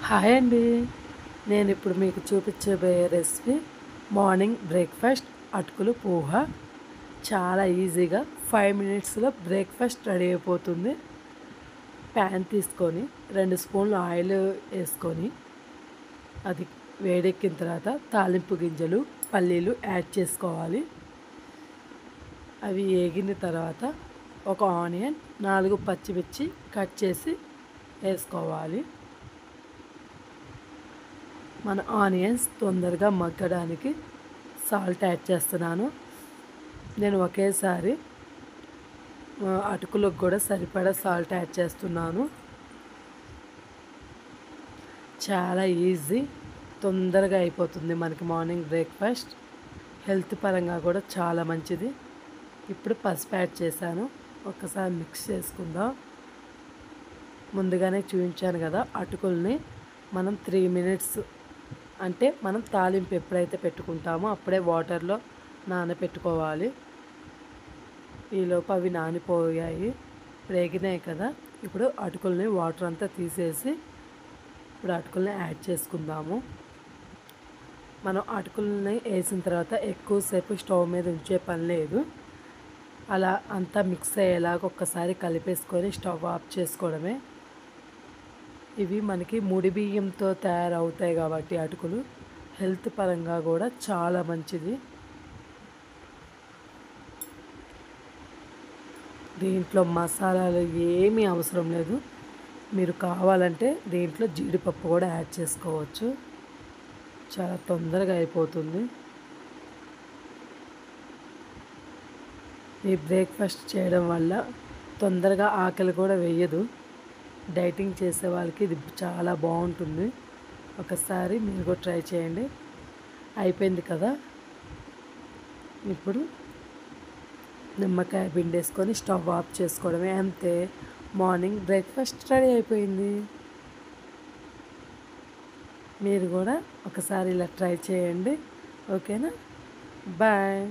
Hi అండి. నేను ఇప్పుడు మీకు చూపించబోయే రెసిపీ మార్నింగ్ బ్రేక్ఫాస్ట్ అటుకులు పోహ. చాలా ఈజీగా 5 మినిట్స్లో బ్రేక్ఫాస్ట్ రెడీ అయిపోతుంది. ప్యాన్ తీసుకొని 2 స్పూన్లు ఆయిల్ వేసుకొని అది వేడెక్కిన తర్వాత తాలింపు గింజలు పల్లీలు యాడ్ చేసుకోవాలి. అవి వేగిన తర్వాత ఒక ఆనియన్ 4 పచ్చిమిర్చి కట్ చేసి వేసుకోవాలి. మన ఆనియన్స్ తొందరగా మగ్గడానికి సాల్ట్ యాడ్ చేస్తున్నాను. నేను ఒకేసారి అటుకులకు కూడా సరిపడా సాల్ట్ యాడ్ చేస్తున్నాను. చాలా ఈజీ, తొందరగా అయిపోతుంది మనకి మార్నింగ్ బ్రేక్ఫాస్ట్. హెల్త్ పరంగా కూడా చాలా మంచిది. ఇప్పుడు పసుపు యాడ్ చేశాను. ఒకసారి మిక్స్ చేసుకుందాం. ముందుగానే చూపించాను కదా, అటుకుల్ని మనం 3 మినిట్స్ అంటే మనం తాలింపు ఎప్పుడైతే పెట్టుకుంటామో అప్పుడే వాటర్లో నానబెట్టుకోవాలి. ఈలోపు అవి నానిపోయాయి, రేగినాయి కదా. ఇప్పుడు అటుకుల్ని వాటర్ అంతా తీసేసి ఇప్పుడు అటుకుల్ని యాడ్ చేసుకుందాము. మనం అటుకుల్ని వేసిన తర్వాత ఎక్కువసేపు స్టవ్ మీద ఉంచే పని లేదు. అలా అంతా మిక్స్ అయ్యేలాగా ఒక్కసారి కలిపేసుకొని స్టవ్ ఆఫ్ చేసుకోవడమే. ఇవి మనకి ముడి బియ్యంతో తయారవుతాయి కాబట్టి అటుకులు హెల్త్ పరంగా కూడా చాలా మంచిది. దీంట్లో మసాలాలు ఏమీ అవసరం లేదు. మీరు కావాలంటే దీంట్లో జీడిపప్పు కూడా యాడ్ చేసుకోవచ్చు. చాలా తొందరగా అయిపోతుంది. ఈ బ్రేక్ఫాస్ట్ చేయడం వల్ల తొందరగా ఆకలి కూడా వేయదు. డైటింగ్ చేసే వాళ్ళకి ఇది చాలా బాగుంటుంది. ఒకసారి మీరు కూడా ట్రై చేయండి. అయిపోయింది కదా. ఇప్పుడు నిమ్మకాయ పిండేసుకొని స్టవ్ ఆఫ్ చేసుకోవడమే, అంతే. మార్నింగ్ బ్రేక్ఫాస్ట్ రెడీ అయిపోయింది. మీరు కూడా ఒకసారి ఇలా ట్రై చేయండి. ఓకేనా? బాయ్.